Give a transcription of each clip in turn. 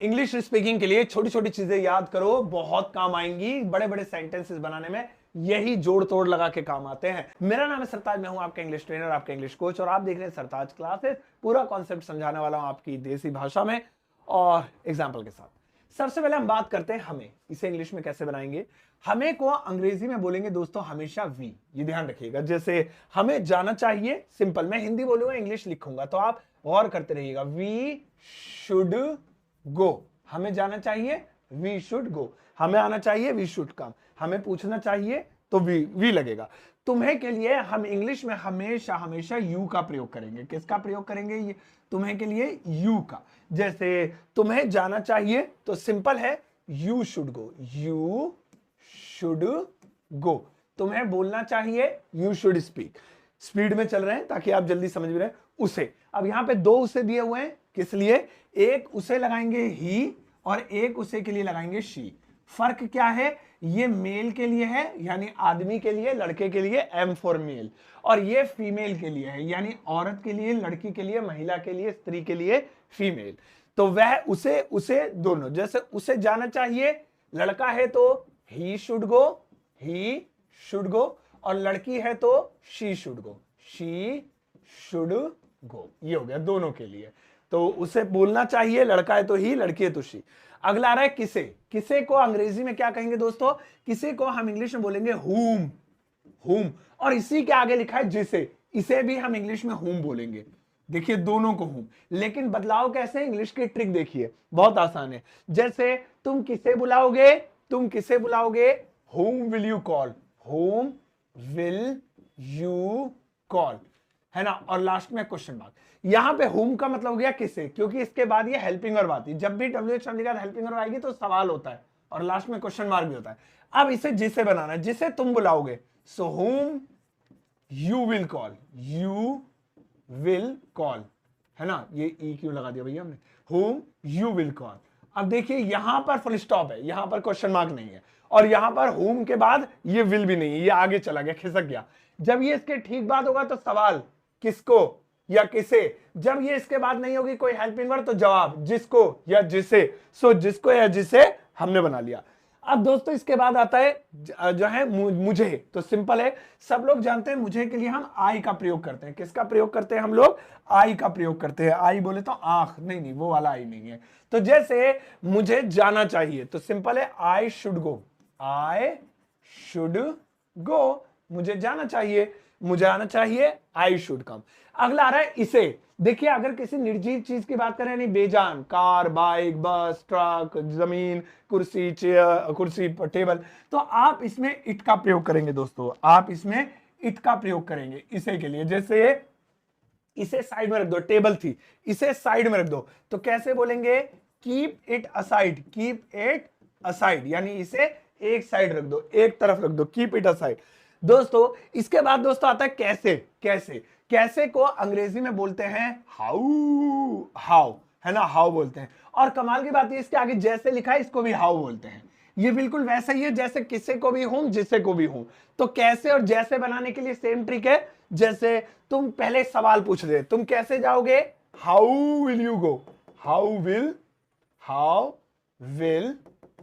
English speaking के लिए छोटी छोटी चीजें याद करो, बहुत काम आएंगी। बड़े बड़े सेंटेंसेस बनाने में यही जोड़ तोड़ लगा के काम आते हैं। मेरा नाम है सरताज, मैं हूं आपका इंग्लिश ट्रेनर, आपका इंग्लिश कोच, और आप देख रहे हैं सरताज क्लासेस। पूरा कॉन्सेप्ट समझाने वाला हूं आपकी देसी भाषा में और एग्जाम्पल के साथ। सबसे पहले हम बात करते हैं हमें, इसे इंग्लिश में कैसे बनाएंगे। हमें को अंग्रेजी में बोलेंगे दोस्तों हमेशा वी, ये ध्यान रखिएगा। जैसे हमें जाना चाहिए, सिंपल, मैं हिंदी बोलूंगा इंग्लिश लिखूंगा, तो आप गौर करते रहिएगा। वी शुड गो, हमें जाना चाहिए, वी शुड गो। हमें आना चाहिए, वी शुड कम। हमें पूछना चाहिए तो वी लगेगा। तुम्हें के लिए हम इंग्लिश में हमेशा हमेशा यू का प्रयोग करेंगे। किसका प्रयोग करेंगे? ये तुम्हें के लिए यू का। जैसे तुम्हें जाना चाहिए तो सिंपल है, you should go, you should go. तुम्हें बोलना चाहिए, यू शुड स्पीक। स्पीड में चल रहे हैं ताकि आप जल्दी समझ भी रहे हैं। उसे, अब यहां पे दो उसे दिए हुए हैं, किस लिए? एक उसे लगाएंगे ही और एक उसे के लिए लगाएंगे शी। फर्क क्या है? ये मेल के लिए है यानी आदमी के लिए, लड़के के लिए एम फॉर मेल, और ये फीमेल के लिए है यानी औरत के लिए, लड़की के लिए, महिला के लिए, स्त्री के लिए फीमेल। तो वह उसे उसे दोनों। जैसे उसे जाना चाहिए, लड़का है तो he should go, he should go, और लड़की है तो she should go, she should go. ये हो गया दोनों के लिए। तो उसे बोलना चाहिए, लड़का है तो ही, लड़की है तो शी। अगला आ रहा है किसे। किसे को अंग्रेजी में क्या कहेंगे दोस्तों? किसे को हम इंग्लिश में बोलेंगे whom, whom, और इसी के आगे लिखा है जिसे, इसे भी हम इंग्लिश में whom बोलेंगे। देखिए दोनों को whom, लेकिन बदलाव कैसे? इंग्लिश की ट्रिक देखिए, बहुत आसान है। जैसे तुम किसे बुलाओगे, तुम किसे बुलाओगे? whom will you call, whom will you call, है ना। और लास्ट में क्वेश्चन मार्क। यहां पे हुम का मतलब हो गया किसे, क्योंकि इसके बाद ये हेल्पिंग वर्ब आती है। जब भी WH के बाद हेल्पिंग वर्ब आएगी तो सवाल होता है और लास्ट में क्वेश्चन मार्क भी होता है। अब इसे जिसे बनाना है, जिसे तुम बुलाओगे, सो हुम you will call, you will call, है ना। ये ई क्यों लगा दिया भैया हमने? हुम यू विल कॉल। अब देखिए यहां पर फुल स्टॉप है, यहां पर क्वेश्चन मार्क नहीं है, और यहां पर हुम के बाद ये विल भी नहीं है, ये आगे चला गया, खिसक गया। जब ये इसके ठीक बाद होगा तो सवाल किसको या किसे। जब ये इसके बाद नहीं होगी कोई हेल्पिंग वर्ब तो जवाब जिसको या जिसे। सो जिसको या जिसे हमने बना लिया। अब दोस्तों इसके बाद आता है जो है मुझे। तो सिंपल है, सब लोग जानते हैं मुझे के लिए हम आई का प्रयोग करते हैं। किसका प्रयोग करते हैं हम लोग? आई का प्रयोग करते हैं। आई बोले तो आंख, नहीं नहीं वो वाला आई नहीं है। तो जैसे मुझे जाना चाहिए तो सिंपल है, I should go, I should go. मुझे जाना चाहिए, मुझे आना चाहिए, आई शुड कम। अगला आ रहा है इसे। देखिए अगर किसी निर्जीव चीज की बात करें, नहीं बेजान, कार, बाइक, बस, ट्रक, जमीन, कुर्सी, चेयर, कुर्सी, टेबल, तो आप इसमें इट का प्रयोग करेंगे दोस्तों। आप इसमें इट का प्रयोग करेंगे इसे के लिए। जैसे इसे साइड में रख दो, टेबल थी, इसे साइड में रख दो, तो कैसे बोलेंगे? Keep it aside, keep it aside, यानी इसे एक साइड रख दो, एक तरफ रख दो, कीप इट असाइड। दोस्तों इसके बाद दोस्तों आता है कैसे। कैसे, कैसे को अंग्रेजी में बोलते हैं हाउ, हाउ, है ना, हाउ बोलते हैं। और कमाल की बात है, इसके आगे जैसे लिखा है इसको भी हाउ बोलते हैं। ये बिल्कुल वैसा ही है जैसे किसे को भी हूं, जिसे को भी हूं। तो कैसे और जैसे बनाने के लिए सेम ट्रिक है। जैसे तुम पहले सवाल पूछ रहे, तुम कैसे जाओगे? How will you go, how will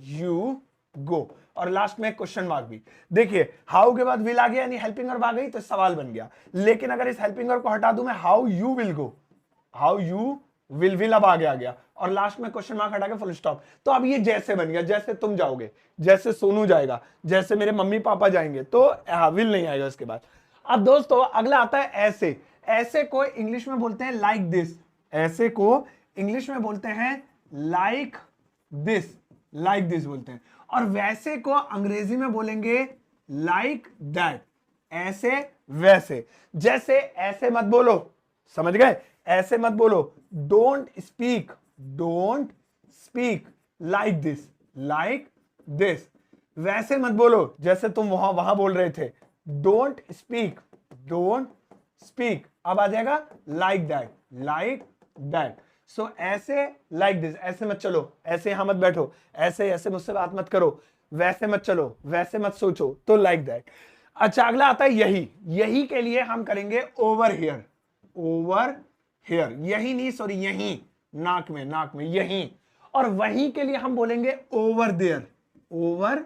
you go, और लास्ट में क्वेश्चन मार्क भी। देखिए हाउ के बाद विल आ गया यानी हेल्पिंग वर्ब आ गई तो सवाल बन गया। लेकिन अगर इस हेल्पिंग वर्ब को हटा दूं मैं, how you will go, how you will अब आगे आ गया, और लास्ट में क्वेश्चन मार्क हटा के फुल स्टॉप। तो अब ये जैसे बन गया, जैसे तुम जाओगे, जैसे सोनू जाएगा, जैसे मेरे मम्मी पापा जाएंगे, तो विल नहीं आएगा उसके बाद। अब दोस्तों अगला आता है ऐसे। ऐसे को इंग्लिश में बोलते हैं लाइक दिस। ऐसे को इंग्लिश में बोलते हैं लाइक दिस, लाइक दिस बोलते हैं। और वैसे को अंग्रेजी में बोलेंगे लाइक दैट, ऐसे वैसे। जैसे ऐसे मत बोलो, समझ गए? ऐसे मत बोलो, डोंट स्पीक लाइक दिस। वैसे मत बोलो जैसे तुम वहां बोल रहे थे, डोंट स्पीक। अब आ जाएगा लाइक दैट। सो ऐसे लाइक दिस, ऐसे मत चलो, ऐसे यहां मत बैठो, ऐसे मुझसे बात मत करो, वैसे मत चलो, वैसे मत सोचो, तो लाइक दैट। अच्छा अगला आता है यही। यही के लिए हम करेंगे ओवर हियर, यही नहीं, सॉरी, यही, नाक में, यही। और वहीं के लिए हम बोलेंगे ओवर देयर, ओवर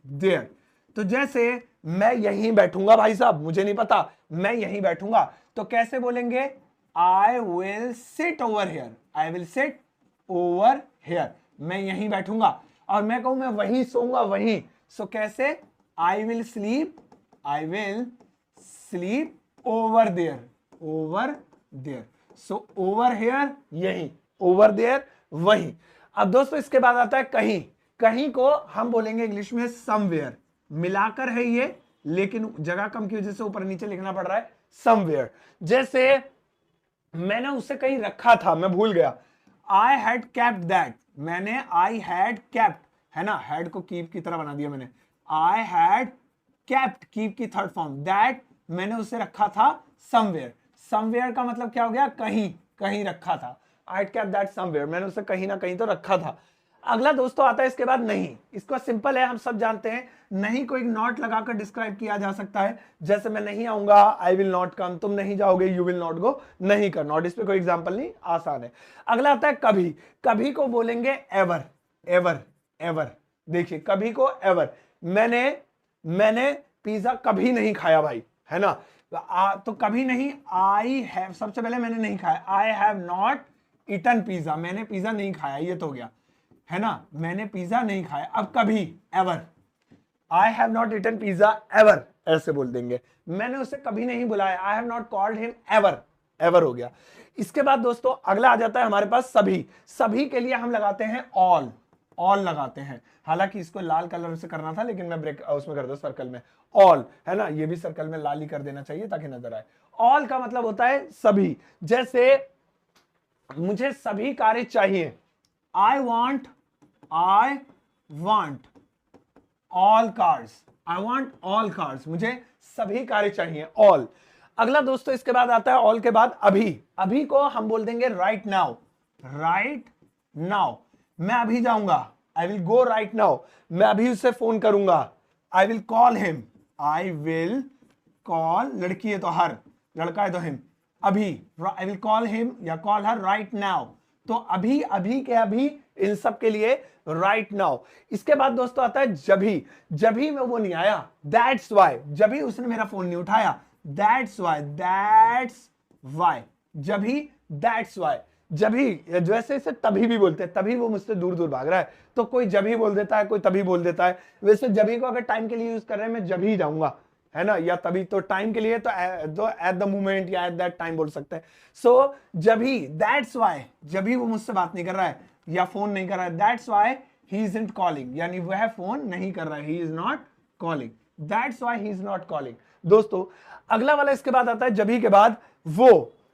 देयर। तो जैसे मैं यहीं बैठूंगा भाई साहब, मुझे नहीं पता, मैं यहीं बैठूंगा, तो कैसे बोलेंगे? I will sit over here, I will sit over here, मैं यहीं बैठूंगा। और मैं कहूं मैं वहीं सोऊंगा, वहीं, सो कैसे? I will sleep, I will sleep over there, over there. So over here यहीं, ओवर देयर वहीं। अब दोस्तों इसके बाद आता है कहीं। कहीं को हम बोलेंगे इंग्लिश में समवेयर, मिलाकर है ये, लेकिन जगह कम की वजह से ऊपर नीचे लिखना पड़ रहा है समवेयर। जैसे मैंने उसे कहीं रखा था, मैं भूल गया, आई हैड केप्ट दैट, मैंने आई हैड केप्ट, है ना, हैड को कीप की तरह बना दिया मैंने, आई हैड केप्ट, कीप की थर्ड फॉर्म, दैट मैंने उसे रखा था समवेयर। समवेयर का मतलब क्या हो गया? कहीं, कहीं रखा था। I had kept that somewhere, मैंने उसे कहीं ना कहीं तो रखा था। अगला दोस्तों आता है इसके बाद नहीं। इसको सिंपल है, हम सब जानते हैं, नहीं को एक नॉट लगाकर डिस्क्राइब किया जा सकता है। जैसे मैं नहीं आऊंगा, आई विल नॉट कम, तुम नहीं जाओगे, यू विल नॉट गो, नहीं का नॉट, इस पे कोई एग्जांपल नहीं, आसान है। अगला आता है कभी। कभी को बोलेंगे एवर, एवर, एवर। देखिए कभी को एवर, मैंने पिज्जा कभी नहीं खाया भाई, है ना, तो कभी नहीं, आई हैव, सबसे पहले मैंने नहीं खाया, I have not eaten pizza, मैंने पिज्जा नहीं खाया, ये तो हो गया, है ना, मैंने पिज्जा नहीं खाया। अब कभी, ever, I have not eaten pizza ever, ऐसे बोल देंगे, मैंने उसे कभी नहीं बुलाया, I have not called him ever, ever हो गया। इसके बाद दोस्तों अगला आ जाता है हमारे पास सभी। सभी के लिए हम लगाते हैं ऑल, ऑल लगाते हैं। हालांकि इसको लाल कलर से करना था, लेकिन मैं ब्रेक उसमें कर दो सर्कल में, ऑल, है ना, ये भी सर्कल में लाल ही कर देना चाहिए ताकि नजर आए। ऑल का मतलब होता है सभी। जैसे मुझे सभी कारें चाहिए, I want all cars, I want all cars, मुझे सभी कारें चाहिए, ऑल। अगला दोस्तों इसके बाद आता है ऑल के बाद अभी। अभी को हम बोल देंगे राइट नाउ, राइट नाउ, मैं अभी जाऊंगा, I will go right now, मैं अभी उससे फोन करूंगा, I will call him, I will call, लड़की है तो हर, लड़का है तो हिम, अभी, आई विल कॉल हिम या कॉल हर राइट नाउ। तो अभी, अभी के अभी, इन सब के लिए राइट नाउ। इसके बाद दोस्तों आता है जभी। जभी में वो नहीं आया, दैट्स वाई, जभी उसने मेरा फोन नहीं उठाया, दैट्स वाई, दैट्स वाई, जभी, दैट्स वाई। जभी जैसे इसे तभी भी बोलते हैं, तभी वो मुझसे दूर दूर भाग रहा है, तो कोई जभी बोल देता है, कोई तभी बोल देता है। वैसे जभी को अगर टाइम के लिए यूज कर रहे हैं, मैं जभी जाऊंगा, है ना, या तभी, तो टाइम के लिए तो एट द मोमेंट या एट दैट टाइम बोल सकते हैं। सो जभी, दैट्स वाई, जभी वो मुझसे बात नहीं कर रहा है या फोन नहीं कर रहा है, that's why he isn't calling, यानी वह फोन नहीं कर रहा है, he is not calling, that's why he is not calling. दोस्तों अगला वाला इसके बाद आता है जभी के बाद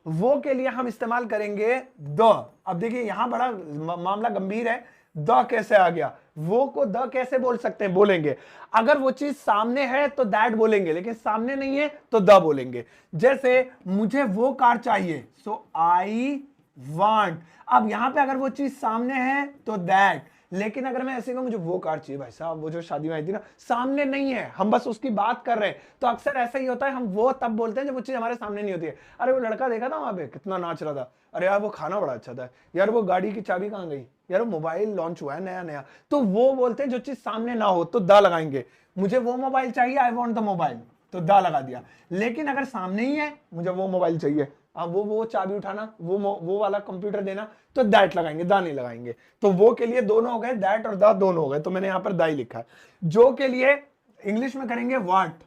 वो के लिए हम इस्तेमाल करेंगे द। अब देखिए यहां बड़ा मामला गंभीर है, द कैसे आ गया? वो को द कैसे बोल सकते हैं? बोलेंगे अगर वो चीज सामने है तो दैट बोलेंगे, लेकिन सामने नहीं है तो द बोलेंगे। जैसे मुझे वो कार चाहिए, सो आई वांट। अब यहां पे अगर वो चीज सामने है तो दैट, लेकिन अगर मैं ऐसे कहूं मुझे वो कार चाहिए भाई साहब, वो जो शादी में आई थी ना, सामने नहीं है, हम बस उसकी बात कर रहे हैं, तो अक्सर ऐसा ही होता है, हम वो तब बोलते हैं जब वो चीज हमारे सामने नहीं होती है। अरे वो लड़का देखा था वहां पे कितना नाच रहा था, अरे यार वो खाना बड़ा अच्छा था, यार वो गाड़ी की चाबी कहां गई, यार वो मोबाइल लॉन्च हुआ है नया नया, तो वो बोलते हैं जो चीज सामने ना हो तो द लगाएंगे। मुझे वो मोबाइल चाहिए, आई वॉन्ट द मोबाइल, तो द लगा दिया। लेकिन अगर सामने ही है, मुझे वो मोबाइल चाहिए, अब वो चाबी उठाना, वो वाला कंप्यूटर देना, तो दैट लगाएंगे, दा नहीं लगाएंगे। तो वो के लिए दोनों हो गए, दैट और दा दोनों हो गए, तो मैंने यहां पर दा ही लिखा है। जो के लिए इंग्लिश में करेंगे व्हाट,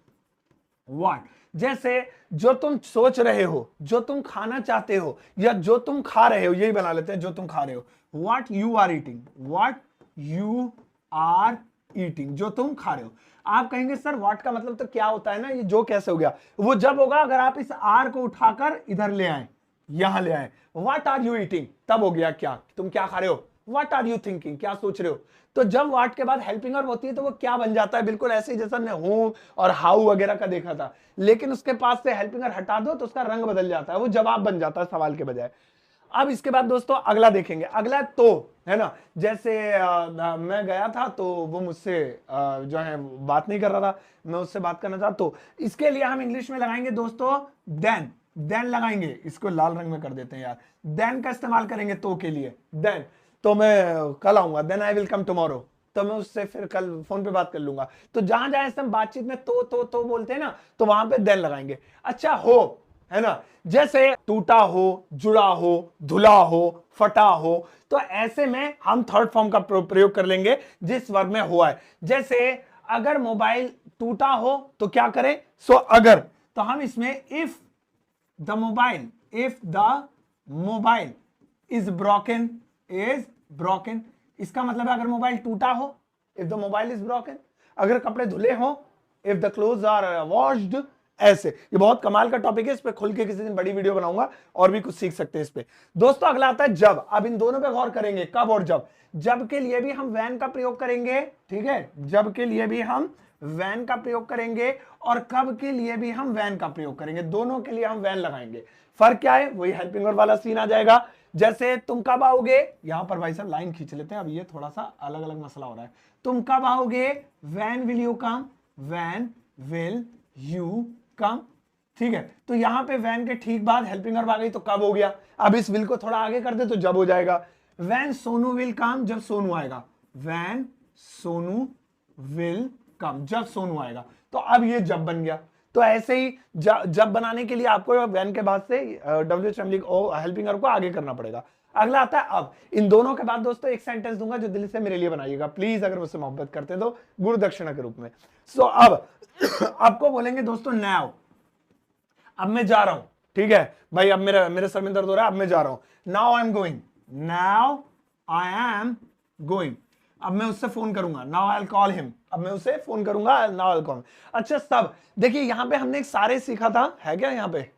व्हाट। जैसे जो तुम सोच रहे हो, जो तुम खाना चाहते हो, या जो तुम खा रहे हो, यही बना लेते हैं, जो तुम खा रहे हो, what you are eating, what you are eating, जो तुम खा रहे हो। आप कहेंगे सर व्हाट का मतलब तो क्या होता है ना, ये जो कैसे हो गया? वो जब होगा अगर आप इस आर को उठाकर इधर ले आए, यहां ले आए, व्हाट आर यू ईटिंग, तब हो गया क्या, तुम क्या खा रहे हो, व्हाट आर यू थिंकिंग, क्या सोच रहे हो। तो जब व्हाट के बाद हेल्पिंग वर्ब होती है तो वो क्या बन जाता है, बिल्कुल ऐसे ही जैसा ने हूं और हाउ वगैरह का देखा था, लेकिन उसके पास से हेल्पिंग वर्ब हटा दो तो उसका रंग बदल जाता है, वो जवाब बन जाता है सवाल के बजाय। अब इसके बाद दोस्तों अगला देखेंगे, अगला तो, है ना, जैसे मैं गया था तो वो मुझसे जो है बात नहीं कर रहा था, मैं उससे बात करना चाहता, तो इसके लिए हम इंग्लिश में लगाएंगे दोस्तों देन, देन लगाएंगे। इसको लाल रंग में कर देते हैं यार, देन का इस्तेमाल करेंगे तो के लिए, देन। तो मैं कल आऊंगा, then I will come tomorrow, तो मैं उससे फिर कल फोन पे बात कर लूंगा। तो जहां जहां हम बातचीत में तो बोलते हैं ना, तो वहां पे देन लगाएंगे। अच्छा हो, है ना, जैसे टूटा हो, जुड़ा हो, धुला हो, फटा हो, तो ऐसे में हम थर्ड फॉर्म का प्रयोग कर लेंगे जिस वर्ब में हुआ है। जैसे अगर मोबाइल टूटा हो तो क्या करें, सो अगर, तो हम इसमें if the mobile is broken, इसका मतलब है अगर मोबाइल टूटा हो, if the mobile is broken. अगर कपड़े धुले हो, if the clothes are washed. ऐसे ये बहुत कमाल का टॉपिक है, इस पे खुल के किसी दिन बड़ी वीडियो बनाऊंगा और भी कुछ सीख सकते हैं इस पे। दोस्तों अगला आता है जब। अब इन दोनों पे गौर करेंगे, कब और जब। जब के लिए भी हम वैन का प्रयोग करेंगे, ठीक है, जब के लिए भी हम वैन का प्रयोग करेंगे और कब के लिए भी हम वैन का प्रयोग करेंगे, दोनों के लिए हम वैन लगाएंगे। फर्क क्या है, वही हेल्पिंग वर्ब वाला सीन आ जाएगा। जैसे तुम कब आओगे, यहां पर भाई साहब लाइन खींच लेते हैं, अब ये थोड़ा सा अलग अलग मसला हो रहा है। तुम कब आओगे, van will you come, van will you come, ठीक है। तो यहां पे वैन के ठीक बाद हेल्पिंग वर्ब आ गई, तो कब हो गया। अब इस विल को थोड़ा आगे कर दे तो जब हो जाएगा। वैन सोनू विल कम, जब सोनू आएगा, वैन सोनू विल कम, जब सोनू आएगा। तो अब ये जब बन गया। तो ऐसे ही जब बनाने के लिए आपको वैन के बाद से हेल्पिंग वर्ब को आगे करना पड़ेगा। अगला आता है अब। इन दोनों के बाद दोस्तों एक सेंटेंस दूंगा जो दिल से मेरे लिए बनाइएगा प्लीज, अगर मुझसे मोहब्बत करते हैं तो, गुरु दक्षिणा के रूप में। सो अब आपको बोलेंगे दोस्तों नाउ, अब मैं जा रहा हूं, ठीक है भाई, अब मेरे सर में दर्द हो रहा है, अब मैं जा रहा हूं। Now I am going, now I am going. अब मैं उससे फोन करूंगा, now I will call him, अब मैं उसे फोन करूंगा, नाउ आई विल कॉल। अच्छा सब देखिए, यहां पे हमने एक सारे सीखा था, है क्या यहां पे,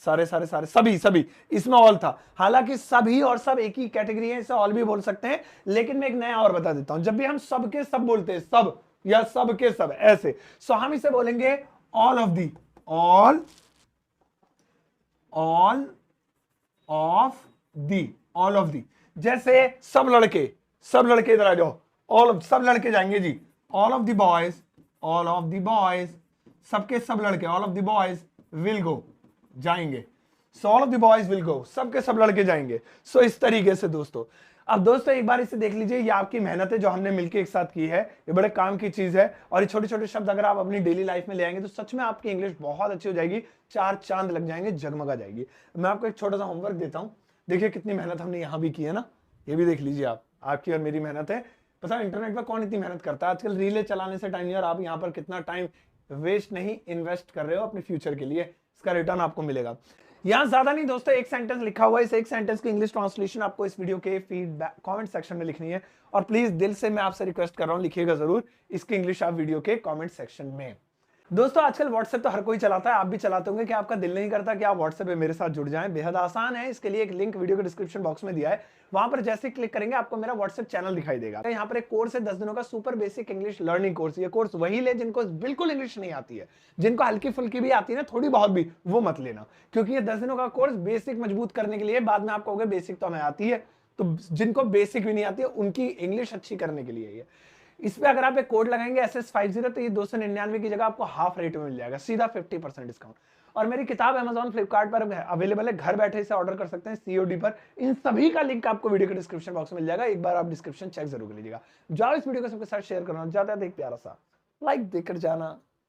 सारे सभी इसमें ऑल था। हालांकि सभी और सब एक ही कैटेगरी है, इसे ऑल भी बोल सकते हैं, लेकिन मैं एक नया और बता देता हूं। जब भी हम सब के सब बोलते हैं, सब या सब के सब ऐसे, सो हम इसे बोलेंगे all of the, all of the. जैसे सब लड़के इधर आ जाओ, सब लड़के जाएंगे जी, ऑल ऑफ द बॉयज, सबके सब लड़के, all of the boys will go, जाएंगे। So all of the boys will go, सबके सब लड़के जाएंगे। सो इस तरीके से दोस्तों। अब दोस्तों एक बार इसे देख लीजिए, ये आपकी मेहनत है जो हमने मिलकर एक साथ की है, ये बड़े काम की चीज है। और ये छोटे छोटे शब्द अगर आप अपनी डेली लाइफ में ले आएंगे तो सच में आपकी इंग्लिश बहुत अच्छी हो जाएगी, चार चांद लग जाएंगे, जगमगा जाएगी। मैं आपको एक छोटा सा होमवर्क देता हूं, देखिए कितनी मेहनत हमने यहां भी की है ना, ये भी देख लीजिए आप, आपकी और मेरी मेहनत है। पता है इंटरनेट पर कौन इतनी मेहनत करता है आजकल, रीलें चलाने से टाइम नहीं, और आप यहाँ पर कितना टाइम वेस्ट नहीं इन्वेस्ट कर रहे हो अपने फ्यूचर के लिए, इसका रिटर्न आपको मिलेगा। यहां ज्यादा नहीं दोस्तों, एक सेंटेंस लिखा हुआ है, इस एक सेंटेंस की इंग्लिश ट्रांसलेशन आपको इस वीडियो के फीडबैक कमेंट सेक्शन में लिखनी है। और प्लीज दिल से मैं आपसे रिक्वेस्ट कर रहा हूं, लिखिएगा जरूर इसकी इंग्लिश आप वीडियो के कमेंट सेक्शन में। दोस्तों आजकल व्हाट्सएप तो हर कोई चलाता है, आप भी चलाते होंगे, कि आपका दिल नहीं करता कि आप व्हाट्सएप पे मेरे साथ जुड़ जाएं। बेहद आसान है, इसके लिए एक लिंक वीडियो के डिस्क्रिप्शन बॉक्स में दिया है, वहां पर जैसे क्लिक करेंगे आपको मेरा व्हाट्सएप चैनल दिखाई देगा। यहाँ पर एक कोर्स है 10 दिनों का, super basic English learning course. ये कोर्स वही ले जिनको बिल्कुल इंग्लिश नहीं आती है, जिनको हल्की फुल्की भी आती है ना, थोड़ी बहुत भी, वो मत लेना, क्योंकि ये 10 दिनों का कोर्स बेसिक मजबूत करने के लिए। बाद में आप कहोगे बेसिक तो हमें आती है, तो जिनको बेसिक भी नहीं आती है उनकी इंग्लिश अच्छी करने के लिए ये। इस पे अगर आप एक कोड लगाएंगे SS50, तो ये 299 की जगह आपको हाफ रेट में मिल जाएगा, सीधा 50% डिस्काउंट। और मेरी किताब Amazon फ्लिपकार्ट पर अवेलेबल है, घर बैठे इसे ऑर्डर कर सकते हैं COD पर। इन सभी का लिंक आपको वीडियो के डिस्क्रिप्शन बॉक्स में मिल जाएगा, एक बार आप डिस्क्रिप्शन चेक जरूर कर लीजिएगा। जाओ इस वीडियो को सबके साथ शेयर करना, ज्यादा एक प्यारा सा लाइक देकर जाना।